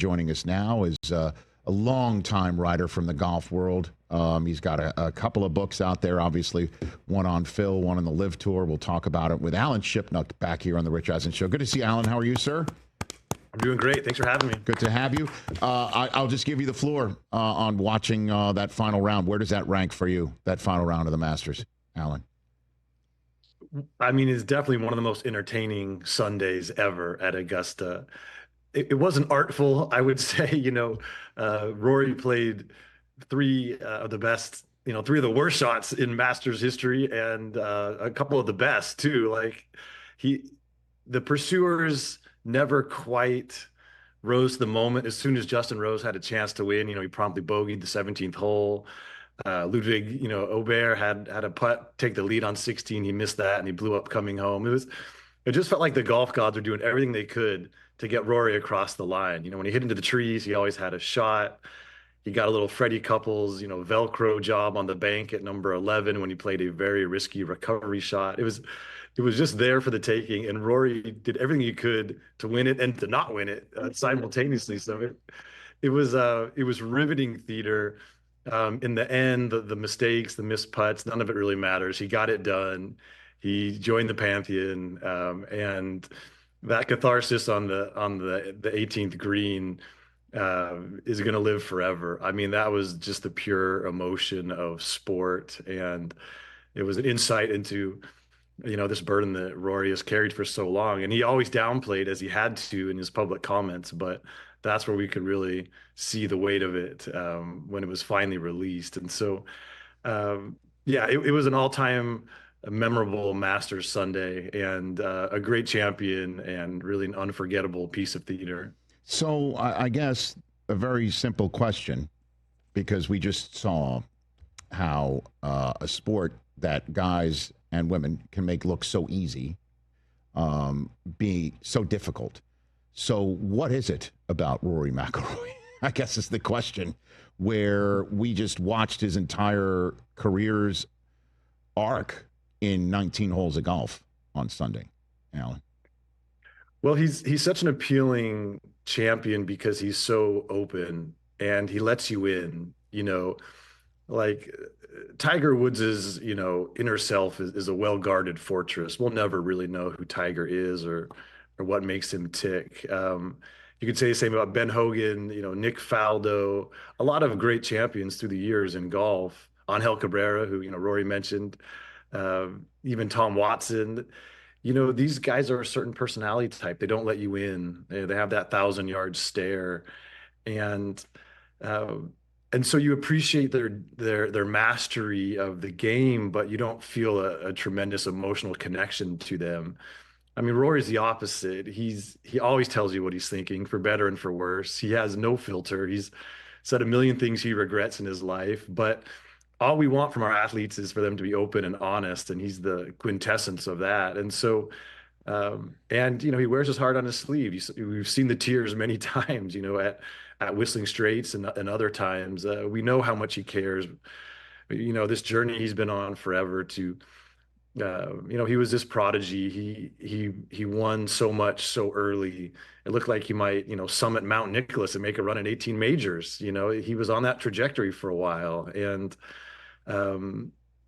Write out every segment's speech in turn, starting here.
joining us now is a longtime writer from the golf world. He's got a couple of books out there, obviously, one on Phil, one on the Live Tour. We'll talk about it with Alan Shipnuck back here on the Rich Eisen Show. Good to see you, Alan. How are you, sir? I'm doing great. Thanks for having me. Good to have you. I'll just give you the floor on watching that final round. Where does that rank for you, that final round of the Masters, Alan? I mean, it's definitely one of the most entertaining Sundays ever at Augusta. It wasn't artful, I would say. Rory played three of the best, three of the worst shots in Masters history, and a couple of the best too. Like the pursuers never quite rose to the moment. As soon as Justin Rose had a chance to win, he promptly bogeyed the 17th hole. Ludwig, Aubert had a putt, take the lead on 16. He missed that and he blew up coming home. It just felt like the golf gods were doing everything they could to get Rory across the line. When he hit into the trees, he always had a shot. He got a little Freddie Couples, Velcro job on the bank at number 11 when he played a very risky recovery shot. It was just there for the taking, and Rory did everything he could to win it and to not win it simultaneously. So it was riveting theater. In the end, the mistakes, the missed putts, none of it really matters. He got it done. He joined the Pantheon, and that catharsis on the 18th green is going to live forever. I mean, that was just the pure emotion of sport, and it was an insight into this burden that Rory has carried for so long. And he always downplayed, as he had to in his public comments, but that's where we could really see the weight of it when it was finally released. And so, it was an all-time memorable Masters Sunday, and a great champion, and really an unforgettable piece of theater. So I guess a very simple question, because we just saw how a sport that guys and women can make look so easy be so difficult. So what is it about Rory McIlroy, I guess is the question, where we just watched his entire career's arc in 19 holes of golf on Sunday, Alan? Well, he's such an appealing champion because he's so open and he lets you in, like Tiger Woods's, inner self is a well-guarded fortress. We'll never really know who Tiger is or what makes him tick. You could say the same about Ben Hogan, Nick Faldo, a lot of great champions through the years in golf. Angel Cabrera, who, Rory mentioned, even Tom Watson. These guys are a certain personality type. They don't let you in. They have that 1,000-yard stare. And so you appreciate their mastery of the game, but you don't feel a tremendous emotional connection to them. I mean, Rory's the opposite. He always tells you what he's thinking, for better and for worse. He has no filter. He's said a million things he regrets in his life, but all we want from our athletes is for them to be open and honest, and he's the quintessence of that. And so, he wears his heart on his sleeve. We've seen the tears many times, at Whistling Straits and other times. We know how much he cares. This journey he's been on forever to. He was this prodigy. He won so much so early. It looked like he might, summit Mount Nicholas and make a run at 18 majors. He was on that trajectory for a while, and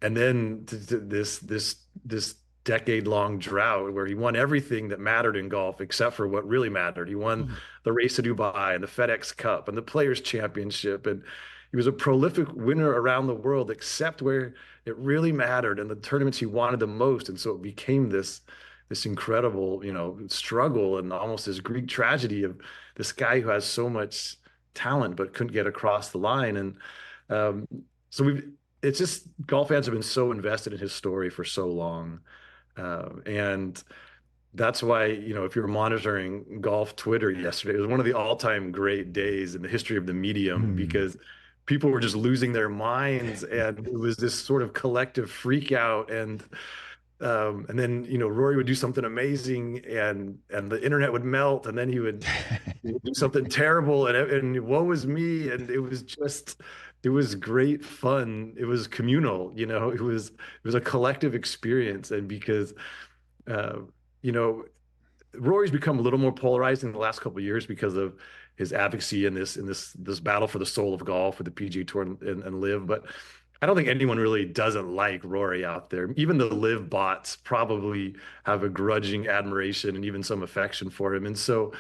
then this decade-long drought where he won everything that mattered in golf except for what really mattered. He won the Race to Dubai and the FedEx Cup and the Players Championship, and he was a prolific winner around the world, except where it really mattered and the tournaments he wanted the most. And so it became this incredible, struggle and almost this Greek tragedy of this guy who has so much talent but couldn't get across the line. And it's just, golf fans have been so invested in his story for so long. And that's why, if you were monitoring golf Twitter yesterday, it was one of the all-time great days in the history of the medium, because people were just losing their minds, and it was this sort of collective freak out. And then, Rory would do something amazing and the internet would melt, and then he would do something terrible and woe is me. And it was great fun. It was communal, it was a collective experience. And because, Rory's become a little more polarizing in the last couple of years because of his advocacy in this battle for the soul of golf with the PGA Tour and Live. But I don't think anyone really doesn't like Rory out there. Even the Live bots probably have a grudging admiration and even some affection for him. And so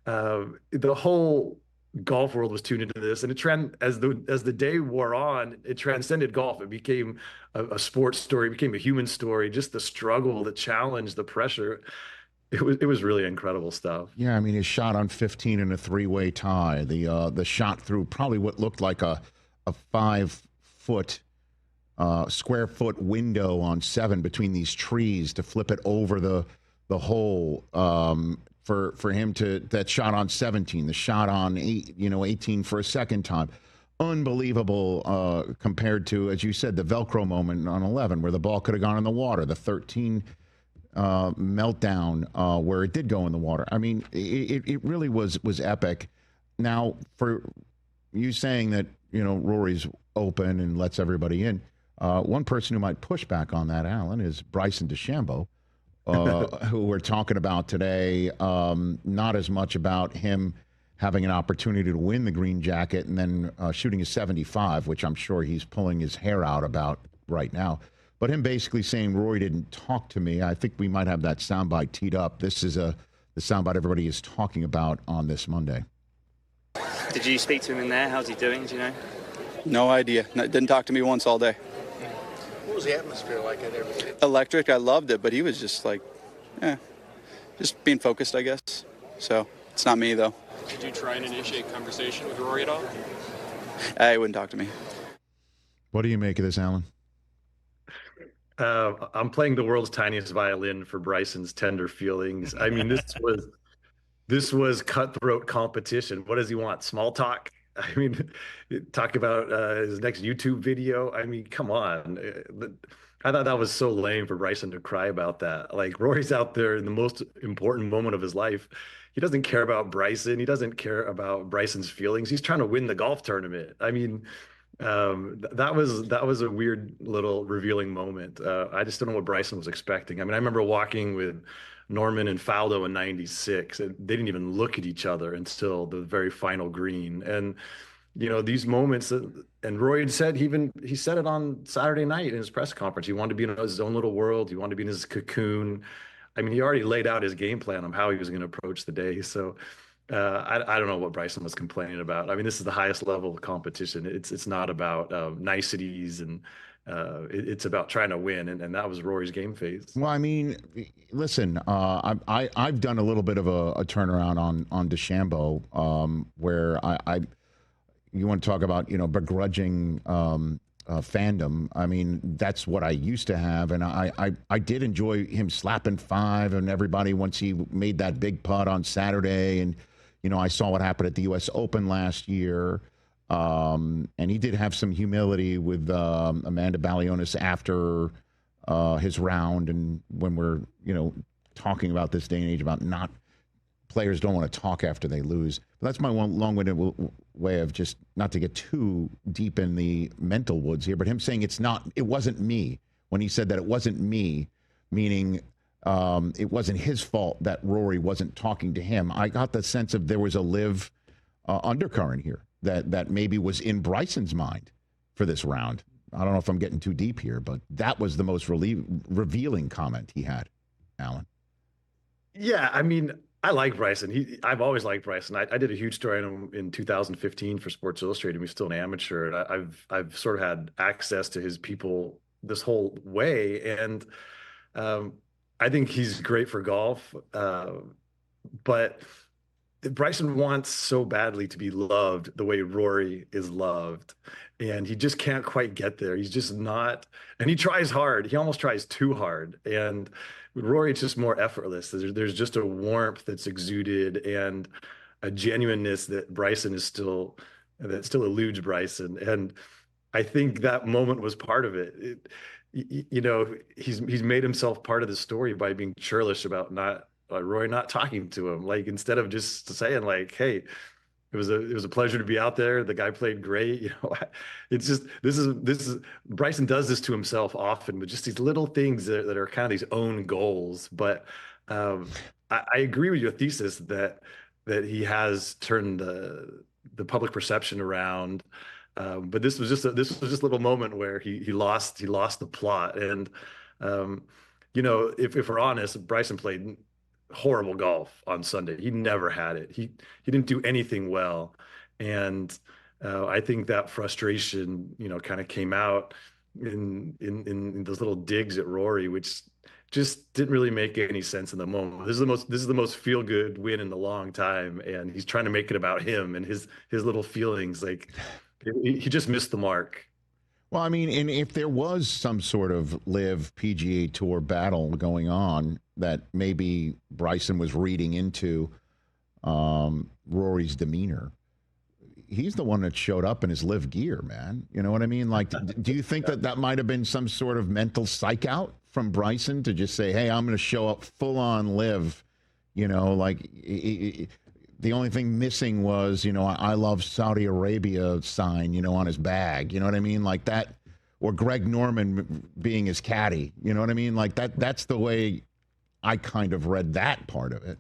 the whole golf world was tuned into this, and as the day wore on, it transcended golf. It became a sports story, it became a human story. Just the struggle, the challenge, the pressure. It was really incredible stuff. Yeah, I mean, his shot on 15 in a three-way tie, the shot through probably what looked like a 5-foot square foot window on 7 between these trees to flip it over the hole, for him to, that shot on 17, the shot on 18 for a second time. Unbelievable compared to, as you said, the Velcro moment on 11 where the ball could have gone in the water, the 13 meltdown where it did go in the water. I mean, it really was epic. Now, for you saying that, Rory's open and lets everybody in, one person who might push back on that, Alan, is Bryson DeChambeau, who we're talking about today. Not as much about him having an opportunity to win the green jacket and then shooting a 75, which I'm sure he's pulling his hair out about right now. But him basically saying, Rory didn't talk to me. I think we might have that soundbite teed up. This is the soundbite everybody is talking about on this Monday. Did you speak to him in there? How's he doing? Do you know? No idea. Didn't talk to me once all day. What was the atmosphere like at everything? Electric. I loved it, but he was just like, just being focused, I guess. So it's not me, though. Did you try and initiate conversation with Rory at all? He wouldn't talk to me. What do you make of this, Alan? I'm playing the world's tiniest violin for Bryson's tender feelings. I mean, this was cutthroat competition. What does he want? Small talk? I mean, talk about his next YouTube video. I mean, come on. I thought that was so lame for Bryson to cry about that. Like, Rory's out there in the most important moment of his life. He doesn't care about Bryson. He doesn't care about Bryson's feelings. He's trying to win the golf tournament. I mean, that was a weird little revealing moment. I just don't know what Bryson was expecting. I mean, I remember walking with Norman and Faldo in '96, and they didn't even look at each other until the very final green. And these moments and Roy had said, he said it on Saturday night in his press conference. He wanted to be in his own little world. He wanted to be in his cocoon. I mean, he already laid out his game plan on how he was going to approach the day. So I don't know what Bryson was complaining about. I mean, this is the highest level of competition. It's not about niceties, and it's about trying to win. And that was Rory's game phase. Well, I mean, listen, I've done a little bit of a turnaround on DeChambeau, where you want to talk about, begrudging fandom. I mean, that's what I used to have. And I did enjoy him slapping 5 and everybody once he made that big putt on Saturday. And, I saw what happened at the U.S. Open last year. And he did have some humility with Amanda Balionis after his round. And when we're, talking about this day and age about players don't want to talk after they lose. But that's my one long-winded way of just not to get too deep in the mental woods here, but him saying it wasn't me. When he said that it wasn't me, meaning it wasn't his fault that Rory wasn't talking to him. I got the sense of there was a Live undercurrent here that maybe was in Bryson's mind for this round. I don't know if I'm getting too deep here, but that was the most revealing comment he had, Alan. Yeah, I mean, I like Bryson. I've always liked Bryson. I did a huge story on him in 2015 for Sports Illustrated. He's still an amateur. And I've sort of had access to his people this whole way, and I think he's great for golf. But Bryson wants so badly to be loved the way Rory is loved, and he just can't quite get there. He's just not, and he tries hard. He almost tries too hard, and Rory, it's just more effortless. There's just a warmth that's exuded and a genuineness that still eludes Bryson. And I think that moment was part of it. He's made himself part of the story by being churlish about Rory not talking to him. Like, instead of just saying like, hey, it was a pleasure to be out there. The guy played great. It's just, this is Bryson does this to himself often with just these little things that are kind of these own goals. But I agree with your thesis that that he has turned the public perception around. But this was just a little moment where he lost the plot. And if we're honest, Bryson played horrible golf on Sunday. He never had it. He didn't do anything well, and I think that frustration, kind of came out in those little digs at Rory, which just didn't really make any sense in the moment. This is the most feel good win in a long time, and he's trying to make it about him and his little feelings. Like he just missed the mark. Well, I mean, and if there was some sort of live PGA Tour battle going on that maybe Bryson was reading into Rory's demeanor, he's the one that showed up in his live gear, man. You know what I mean? Like, do you think that might have been some sort of mental psych out from Bryson to just say, hey, I'm going to show up full on live, like the only thing missing was, I love Saudi Arabia sign, on his bag. You know what I mean? Like that, or Greg Norman being his caddy. You know what I mean? Like that's the way I kind of read that part of it,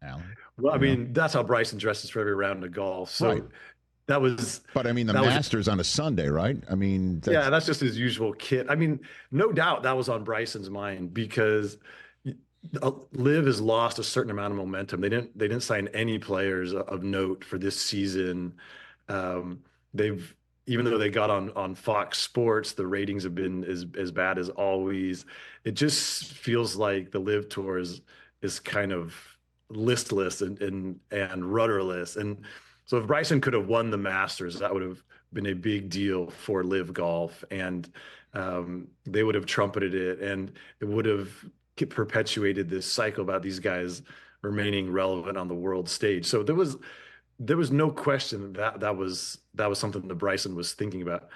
Alan. Well, I mean, that's how Bryson dresses for every round of golf. So right. That was. But I mean, the Masters on a Sunday, right? I mean, that's just his usual kit. I mean, no doubt that was on Bryson's mind because Liv has lost a certain amount of momentum. They didn't sign any players of note for this season. Even though they got on Fox Sports, the ratings have been as bad as always. It just feels like the Liv Tour is kind of listless and rudderless. And so if Bryson could have won the Masters, that would have been a big deal for Liv Golf, and they would have trumpeted it, and it would have perpetuated this cycle about these guys remaining relevant on the world stage. So there was no question that was something that Bryson was thinking about.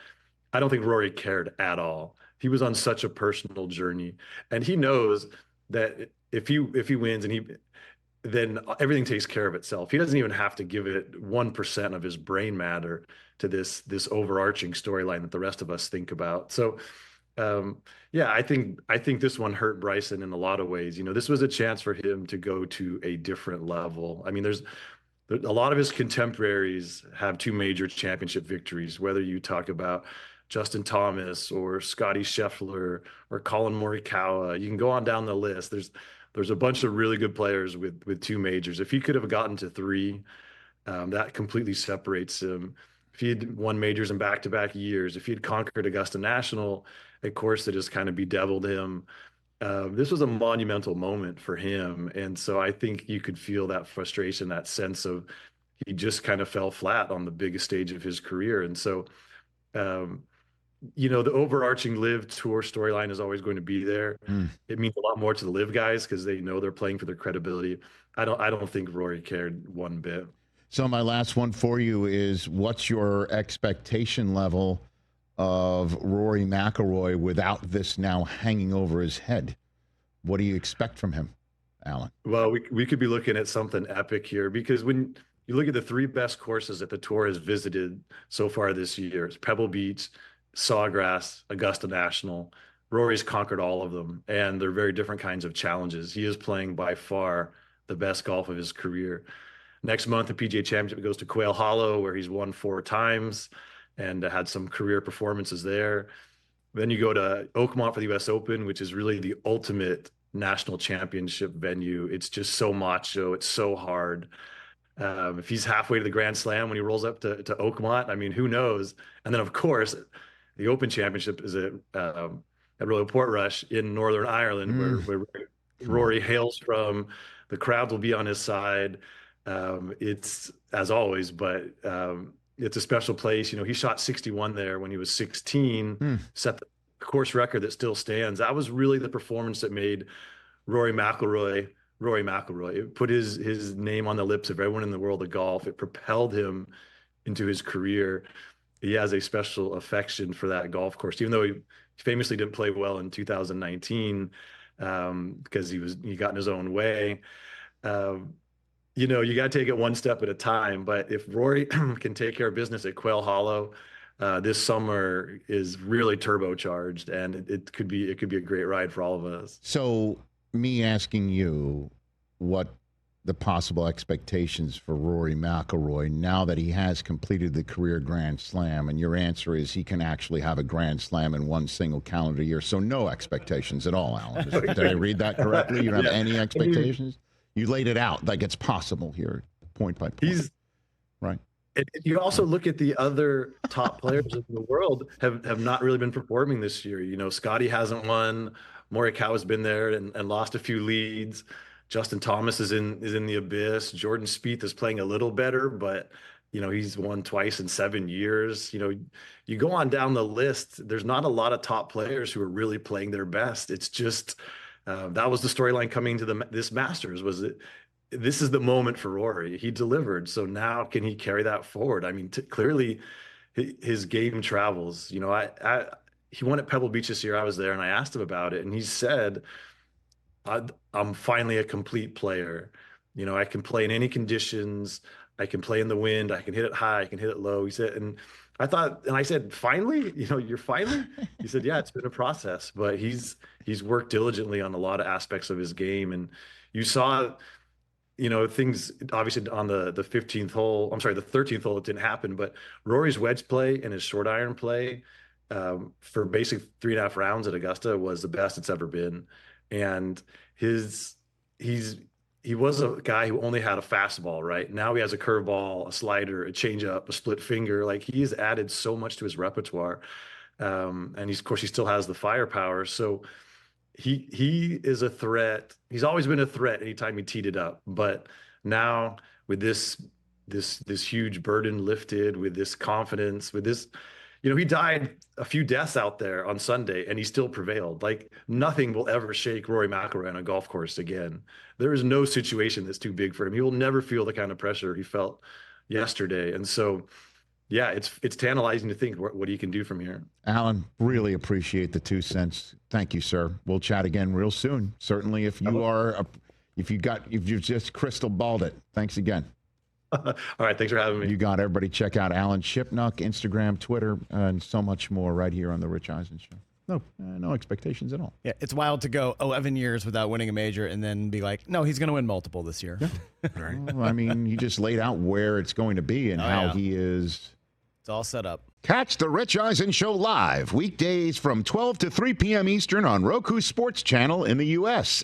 I don't think Rory cared at all. He was on such a personal journey, and he knows that if he wins then everything takes care of itself. He doesn't even have to give it 1% of his brain matter to this overarching storyline that the rest of us think about. So I think this one hurt Bryson in a lot of ways. This was a chance for him to go to a different level. I mean, there's a lot of his contemporaries have 2 major championship victories, whether you talk about Justin Thomas or Scotty Scheffler or Colin Morikawa. You can go on down the list. There's a bunch of really good players with 2 majors. If he could have gotten to 3, that completely separates him. If he had won majors in back-to-back years, if he had conquered Augusta National, a course that just kind of bedeviled him, this was a monumental moment for him. And so I think you could feel that frustration, that sense of he just kind of fell flat on the biggest stage of his career. And so, the overarching Live Tour storyline is always going to be there. It means a lot more to the Live guys because they know they're playing for their credibility. I don't think Rory cared one bit. So my last one for you is, what's your expectation level of Rory McIlroy without this now hanging over his head? What do you expect from him, Alan? Well, we could be looking at something epic here, because when you look at the 3 best courses that the tour has visited so far this year, it's Pebble Beach, Sawgrass, Augusta National. Rory's conquered all of them, and they're very different kinds of challenges. He is playing by far the best golf of his career. Next month, the PGA Championship goes to Quail Hollow, where he's won 4 times and had some career performances there. Then you go to Oakmont for the U.S. Open, which is really the ultimate national championship venue. It's just so macho. It's so hard. If he's halfway to the Grand Slam when he rolls up to Oakmont, I mean, who knows? And then, of course, the Open Championship is at Royal Portrush in Northern Ireland, where Rory hails from. The crowd will be on his side. It's, as always, but it's a special place. He shot 61 there when he was 16, set the course record that still stands. That was really the performance that made Rory McIlroy. It put his name on the lips of everyone in the world of golf. It propelled him into hhis career. He has a special affection for that golf course, even though he famously didn't play well in 2019 because he got in his own way. You got to take it one step at a time. But if Rory can take care of business at Quail Hollow, this summer is really turbocharged, and it could be a great ride for all of us. So me asking you what the possible expectations for Rory McIlroy now that he has completed the career Grand Slam? And your answer is he can actually have a Grand Slam in one single calendar year. So no expectations at all, Alan. Did I read that correctly? You don't have any expectations? You laid it out like it's possible here, point by point. Right. You also look at the other top players in the world have not really been performing this year. You know, Scotty hasn't won. Morikawa has been there and lost a few leads. Justin Thomas is in the abyss. Jordan Spieth is playing a little better, but you know, he's won twice in 7 years. You know, you go on down the list, there's not a lot of top players who are really playing their best. It's just that was the storyline coming to this Masters, was that this is the moment for Rory. He delivered. So now can he carry that forward? I mean, clearly his game travels. You know, he won at Pebble Beach this year. I was there and I asked him about it, and he said, I'm finally a complete player. You know, I can play in any conditions. I can play in the wind. I can hit it high. I can hit it low. He said, and I said, finally, you know, you're finally? He said, yeah, it's been a process, but he's worked diligently on a lot of aspects of his game. And you saw, you know, things obviously on the 13th hole, it didn't happen, but Rory's wedge play and his short iron play for basically 3.5 rounds at Augusta was the best it's ever been. And he was a guy who only had a fastball, right? Now he has a curveball, a slider, a changeup, a split finger. Like, he's added so much to his repertoire. And of course, he still has the firepower. So he is a threat. He's always been a threat anytime he teed it up. But now with this huge burden lifted, with this confidence, with this, you know, he died a few deaths out there on Sunday and he still prevailed. Like, nothing will ever shake Rory McIlroy on a golf course again. There is no situation that's too big for him. He will never feel the kind of pressure he felt yesterday. And so, yeah, it's tantalizing to think what he can do from here. Alan, really appreciate the 2 cents. Thank you, sir. We'll chat again real soon. Certainly, if you've just crystal balled it. Thanks again. All right. Thanks for having me. You got it. Everybody check out Alan Shipnuck, Instagram, Twitter, and so much more right here on The Rich Eisen Show. No expectations at all. Yeah, it's wild to go 11 years without winning a major and then be like, no, he's going to win multiple this year. Yeah. Right. Well, I mean, you just laid out where it's going to be and how he is. It's all set up. Catch The Rich Eisen Show live weekdays from 12 to 3 p.m. Eastern on Roku Sports Channel in the U.S.